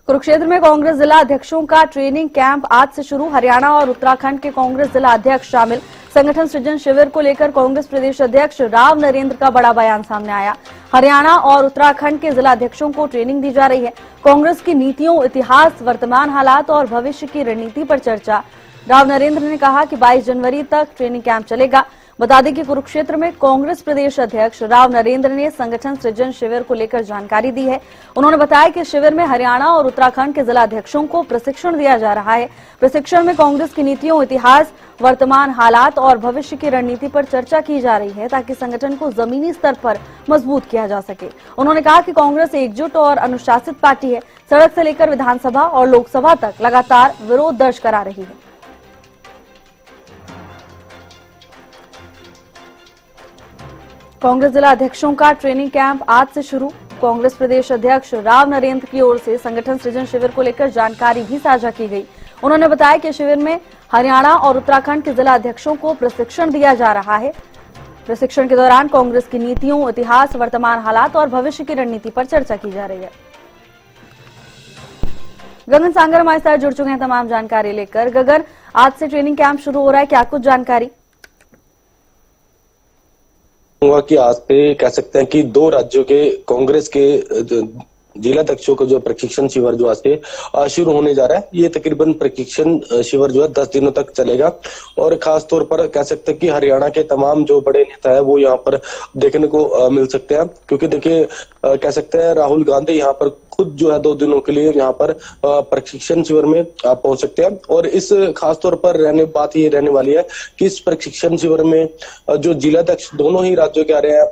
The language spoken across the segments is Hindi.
कुरुक्षेत्र में कांग्रेस जिला अध्यक्षों का ट्रेनिंग कैंप आज से शुरू। हरियाणा और उत्तराखंड के कांग्रेस जिला अध्यक्ष शामिल। संगठन सृजन शिविर को लेकर कांग्रेस प्रदेश अध्यक्ष राव नरेंद्र का बड़ा बयान सामने आया। हरियाणा और उत्तराखंड के जिला अध्यक्षों को ट्रेनिंग दी जा रही है। कांग्रेस की नीतियों, इतिहास, वर्तमान हालात और भविष्य की रणनीति पर चर्चा। राव नरेंद्र ने कहा कि 22 जनवरी तक ट्रेनिंग कैंप चलेगा। बता दें कि कुरुक्षेत्र में कांग्रेस प्रदेश अध्यक्ष राव नरेंद्र ने संगठन सृजन शिविर को लेकर जानकारी दी है। उन्होंने बताया कि शिविर में हरियाणा और उत्तराखंड के जिला अध्यक्षों को प्रशिक्षण दिया जा रहा है। प्रशिक्षण में कांग्रेस की नीतियों, इतिहास, वर्तमान हालात और भविष्य की रणनीति पर चर्चा की जा रही है ताकि संगठन को जमीनी स्तर पर मजबूत किया जा सके। उन्होंने कहा कि कांग्रेस एकजुट और अनुशासित पार्टी है। सड़क से लेकर विधानसभा और लोकसभा तक लगातार विरोध दर्ज करा रही है। कांग्रेस जिला अध्यक्षों का ट्रेनिंग कैंप आज से शुरू। कांग्रेस प्रदेश अध्यक्ष राव नरेंद्र की ओर से संगठन सृजन शिविर को लेकर जानकारी भी साझा की गई। उन्होंने बताया कि शिविर में हरियाणा और उत्तराखंड के जिला अध्यक्षों को प्रशिक्षण दिया जा रहा है। प्रशिक्षण के दौरान कांग्रेस की नीतियों, इतिहास, वर्तमान हालात और भविष्य की रणनीति पर चर्चा की जा रही है। गगन सांगर हमारे साथ जुड़ चुके हैं तमाम जानकारी लेकर। गगन, आज से ट्रेनिंग कैंप शुरू हो रहा है, क्या कुछ जानकारी? कि आज से कह सकते हैं कि 2 राज्यों के कांग्रेस के जिला अध्यक्षों का जो प्रशिक्षण शिविर जो आज से शुरू होने जा रहा है, ये तकरीबन प्रशिक्षण शिविर जो है 10 दिनों तक चलेगा। और खास तौर पर कह सकते हैं कि हरियाणा के तमाम जो बड़े नेता है वो यहाँ पर देखने को मिल सकते हैं, क्योंकि देखिए कह सकते हैं राहुल गांधी यहाँ पर खुद जो है 2 दिनों के लिए यहाँ पर प्रशिक्षण शिविर में पहुंच सकते हैं। और इस खास तौर पर बात ये रहने वाली है कि इस प्रशिक्षण शिविर में जो जिला अध्यक्ष दोनों ही राज्यों के आ रहे हैं,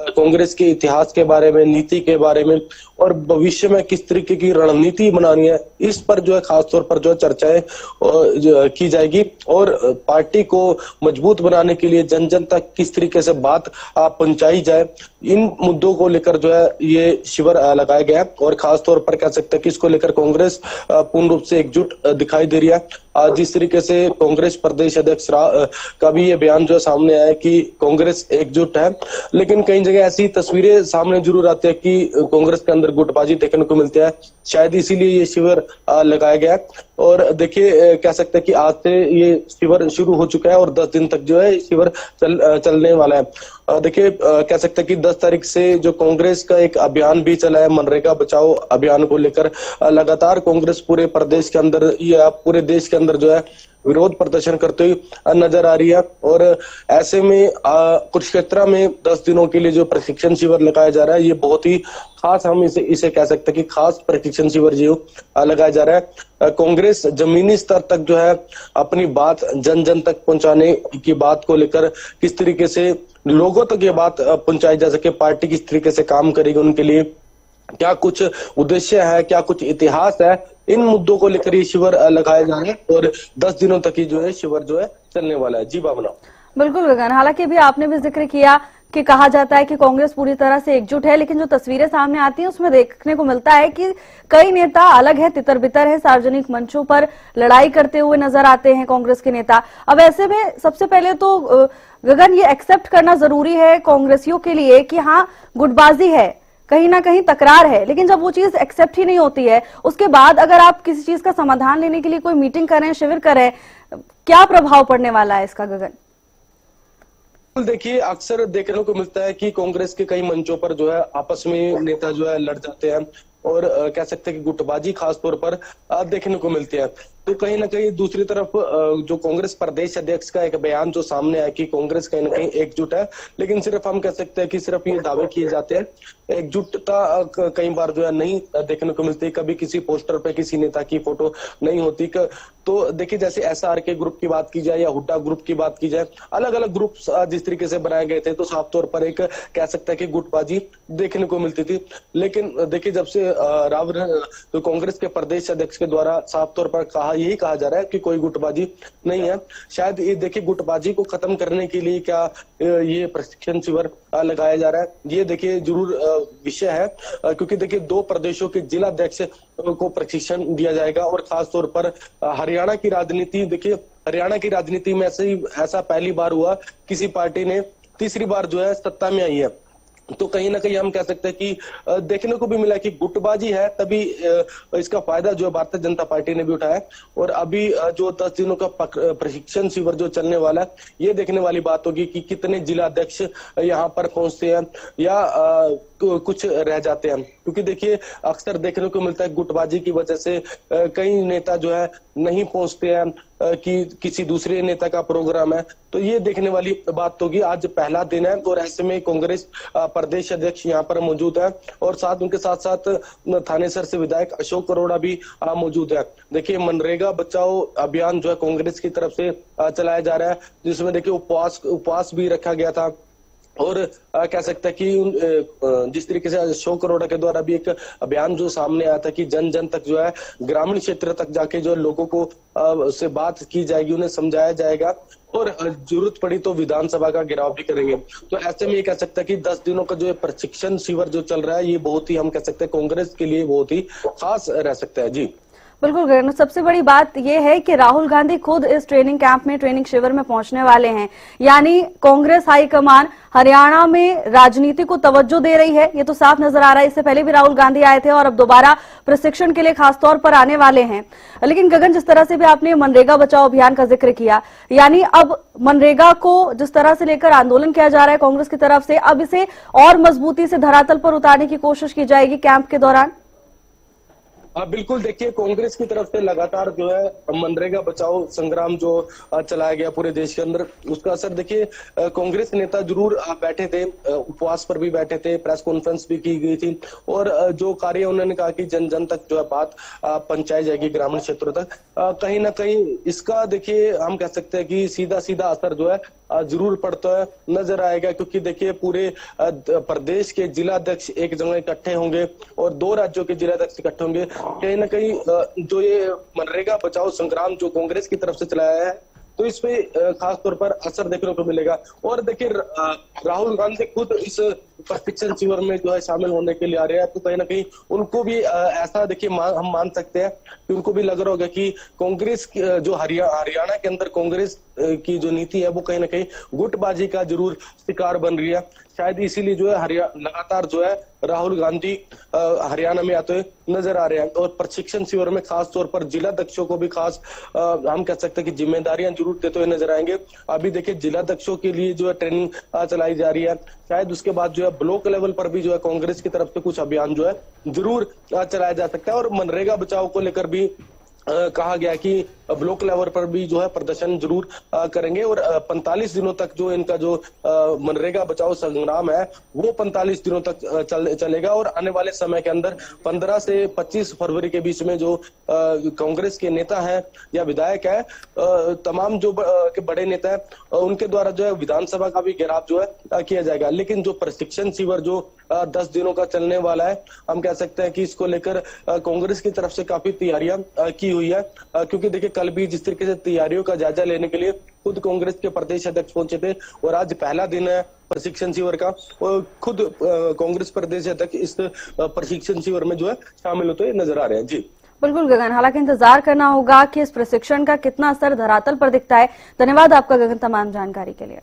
कांग्रेस के इतिहास के बारे में, नीति के बारे में और भविष्य में किस तरीके की रणनीति बनानी है, इस पर जो है खास तौर पर जो चर्चाएं की जाएगी। और पार्टी को मजबूत बनाने के लिए जन जन तक किस तरीके से बात पहुंचाई जाए, इन मुद्दों को लेकर जो है ये शिविर लगाया गया है। और खास तौर पर कह सकते हैं कि इसको लेकर कांग्रेस पूर्ण रूप से एकजुट दिखाई दे रही है। जिस तरीके से कांग्रेस प्रदेश अध्यक्ष का भी ये बयान जो सामने आया कि कांग्रेस एकजुट है, लेकिन कई जगह ऐसी तस्वीरें सामने जरूर आती है कि कांग्रेस के अंदर गुटबाजी देखने को मिलती है। शायद इसीलिए ये शिविर लगाया गया। और देखिए कह सकते हैं कि आज से ये शिविर शुरू हो चुका है और 10 दिन तक जो है शिविर चलने वाला है। देखिए कह सकते हैं कि 10 तारीख से जो कांग्रेस का एक अभियान भी चला है, मनरेगा बचाओ अभियान को लेकर लगातार कांग्रेस पूरे प्रदेश के अंदर या पूरे देश के अंदर जो है विरोध प्रदर्शन करते हुए नजर आ रही है। और ऐसे में कुरुक्षेत्र में 10 दिनों के लिए जो प्रशिक्षण शिविर लगाया जा रहा है, ये बहुत ही खास, हम इसे कह सकते हैं कि खास प्रशिक्षण शिविर जो लगाया जा रहा है। कांग्रेस जमीनी स्तर तक जो है अपनी बात जन जन तक पहुंचाने की बात को लेकर किस तरीके से लोगों तक ये बात पहुंचाई जा सके, पार्टी किस तरीके से काम करेगी, उनके लिए क्या कुछ उद्देश्य है, क्या कुछ इतिहास है, इन मुद्दों को लेकर ये शिविर लगाए जा रहे हैं। और 10 दिनों तक ही जो है शिविर जो है चलने वाला है। जी भावना। बिल्कुल गगन, हालांकि भी आपने भी जिक्र किया कि कहा जाता है कि कांग्रेस पूरी तरह से एकजुट है, लेकिन जो तस्वीरें सामने आती हैं उसमें देखने को मिलता है कि कई नेता अलग है, तितर बितर है, सार्वजनिक मंचों पर लड़ाई करते हुए नजर आते हैं कांग्रेस के नेता। अब ऐसे में सबसे पहले तो गगन ये एक्सेप्ट करना जरूरी है कांग्रेसियों के लिए कि हाँ गुटबाजी है, कहीं ना कहीं तकरार है, लेकिन जब वो चीज एक्सेप्ट ही नहीं होती है, उसके बाद अगर आप किसी चीज का समाधान लेने के लिए कोई मीटिंग करें, शिविर करें, क्या प्रभाव पड़ने वाला है इसका गगन? देखिए अक्सर देखने को मिलता है कि कांग्रेस के कई मंचों पर जो है आपस में नेता जो है लड़ जाते हैं और कह सकते हैं कि गुटबाजी खास तौर पर देखने को मिलती है। तो कहीं ना कहीं दूसरी तरफ जो कांग्रेस प्रदेश अध्यक्ष का एक बयान जो सामने आया कि कांग्रेस कहीं ना कहीं एकजुट है, लेकिन सिर्फ हम कह सकते हैं कि सिर्फ ये दावे किए जाते हैं, एकजुटता कई बार जो है नहीं देखने को मिलती। कभी किसी पोस्टर पे किसी नेता की फोटो नहीं होती। तो देखिए जैसे SRK ग्रुप की बात की जाए या हुड्डा ग्रुप की बात की जाए, अलग अलग ग्रुप जिस तरीके से बनाए गए थे, तो साफ तौर पर एक कह सकते हैं कि गुटबाजी देखने को मिलती थी। लेकिन देखिए जब से तो कांग्रेस के प्रदेश अध्यक्ष के द्वारा साफ तौर पर यही कहा जा रहा है कि कोई गुटबाजी नहीं है। शायद ये देखिए गुटबाजी को खत्म करने के लिए क्या ये प्रशिक्षण शिविर लगाया जा रहा है, ये देखिए जरूर विषय है। क्योंकि देखिए 2 प्रदेशों के जिला अध्यक्ष को प्रशिक्षण दिया जाएगा। और खास तौर पर हरियाणा की राजनीति, देखिए हरियाणा की राजनीति में ऐसा पहली बार हुआ किसी पार्टी ने तीसरी बार जो है सत्ता में आई है। तो कहीं ना कहीं हम कह सकते हैं कि देखने को भी मिला कि गुटबाजी है, तभी इसका फायदा जो है भारतीय जनता पार्टी ने भी उठाया। और अभी जो 10 दिनों का प्रशिक्षण शिविर जो चलने वाला है, ये देखने वाली बात होगी कि कितने जिला अध्यक्ष यहाँ पर पहुंचते हैं या कुछ रह जाते हैं। क्योंकि देखिए अक्सर देखने को मिलता है गुटबाजी की वजह से कई नेता जो है नहीं पहुंचते हैं कि किसी दूसरे नेता का प्रोग्राम है। तो ये देखने वाली बात होगी। आज पहला दिन है और ऐसे में कांग्रेस प्रदेश अध्यक्ष यहाँ पर मौजूद है और साथ उनके साथ साथ थानेसर से विधायक अशोक अरोड़ा भी मौजूद है। देखिए मनरेगा बचाओ अभियान जो है कांग्रेस की तरफ से चलाया जा रहा है, जिसमें देखिए उपवास भी रखा गया था। और कह सकते हैं कि जिस तरीके से अशोक अरोड़ा के द्वारा भी एक अभियान जो सामने आया था कि जन जन तक जो है ग्रामीण क्षेत्र तक जाके जो लोगों को से बात की जाएगी, उन्हें समझाया जाएगा और जरूरत पड़ी तो विधानसभा का घेराव भी करेंगे। तो ऐसे में ये कह सकते हैं कि 10 दिनों का जो प्रशिक्षण शिविर जो चल रहा है, ये बहुत ही हम कह सकते हैं कांग्रेस के लिए बहुत ही खास रह सकता है। जी बिल्कुल गगन, सबसे बड़ी बात यह है कि राहुल गांधी खुद इस ट्रेनिंग कैंप में, ट्रेनिंग शिविर में पहुंचने वाले हैं। यानी कांग्रेस हाईकमान हरियाणा में राजनीति को तवज्जो दे रही है, ये तो साफ नजर आ रहा है। इससे पहले भी राहुल गांधी आए थे और अब दोबारा प्रशिक्षण के लिए खासतौर पर आने वाले हैं। लेकिन गगन, जिस तरह से भी आपने मनरेगा बचाओ अभियान का जिक्र किया, यानी अब मनरेगा को जिस तरह से लेकर आंदोलन किया जा रहा है कांग्रेस की तरफ से, अब इसे और मजबूती से धरातल पर उतारने की कोशिश की जाएगी कैंप के दौरान। बिल्कुल, देखिए कांग्रेस की तरफ से लगातार जो है मनरेगा बचाओ संग्राम जो चलाया गया पूरे देश के अंदर, उसका असर देखिए कांग्रेस नेता जरूर बैठे थे, उपवास पर भी बैठे थे, प्रेस कॉन्फ्रेंस भी की गई थी और जो कार्य उन्होंने कहा कि जन जन तक जो है बात पहुंचाई जाएगी ग्रामीण क्षेत्रों तक। कहीं ना कहीं इसका देखिए हम कह सकते हैं कि सीधा सीधा असर जो है जरूर पड़ता है, नजर आएगा। क्योंकि देखिए पूरे प्रदेश के जिला अध्यक्ष एक जगह इकट्ठे होंगे और 2 राज्यों के जिला अध्यक्ष इकट्ठे होंगे। कहीं ना कहीं जो ये मनरेगा बचाओ संग्राम जो कांग्रेस की तरफ से चलाया है, तो इस पे खास तौर पर असर देखने को मिलेगा। और देखिए राहुल गांधी खुद इस प्रशिक्षण शिविर में जो है शामिल होने के लिए आ रहे हैं, तो कहीं ना कहीं उनको भी ऐसा देखिए हम मान सकते हैं कि उनको भी लग रहा होगा कि कांग्रेस जो हरियाणा के अंदर कांग्रेस की जो नीति है वो कहीं ना कहीं गुटबाजी का जरूर शिकार बन रही है। शायद इसीलिए जो है लगातार जो है राहुल गांधी हरियाणा में आते हुए नजर आ रहे हैं। और प्रशिक्षण शिविर में खास तौर पर जिला अध्यक्षों को भी खास हम कह सकते हैं कि जिम्मेदारियां जरूर देते हुए नजर आएंगे। अभी देखिए जिला अध्यक्षों के लिए जो है ट्रेनिंग चलाई जा रही है, शायद उसके बाद जो है ब्लॉक लेवल पर भी जो है कांग्रेस की तरफ से कुछ अभियान जो है जरूर चलाया जा सकता है। और मनरेगा बचाओ को लेकर भी कहा गया कि ब्लॉक लेवल पर भी जो है प्रदर्शन जरूर करेंगे। और 45 दिनों तक जो इनका जो मनरेगा बचाओ संग्राम है वो 45 दिनों तक चलेगा। और आने वाले समय के अंदर 15 से 25 फरवरी के बीच में जो कांग्रेस के नेता हैं या विधायक है, तमाम जो के बड़े नेता है, उनके द्वारा जो है विधानसभा का भी घेराव जो है किया जाएगा। लेकिन जो प्रशिक्षण शिविर जो 10 दिनों का चलने वाला है, हम कह सकते हैं कि इसको लेकर कांग्रेस की तरफ से काफी तैयारियां की हुई है। क्योंकि देखिए कल भी जिस तरीके से तैयारियों का जायजा लेने के लिए खुद कांग्रेस के प्रदेश अध्यक्ष पहुंचे थे और आज पहला दिन है प्रशिक्षण शिविर का, और खुद कांग्रेस प्रदेश अध्यक्ष इस प्रशिक्षण शिविर में जो है शामिल होते नजर आ रहे हैं। जी बिल्कुल गगन, हालांकि इंतजार करना होगा कि इस प्रशिक्षण का कितना असर धरातल पर दिखता है। धन्यवाद आपका गगन तमाम जानकारी के लिए।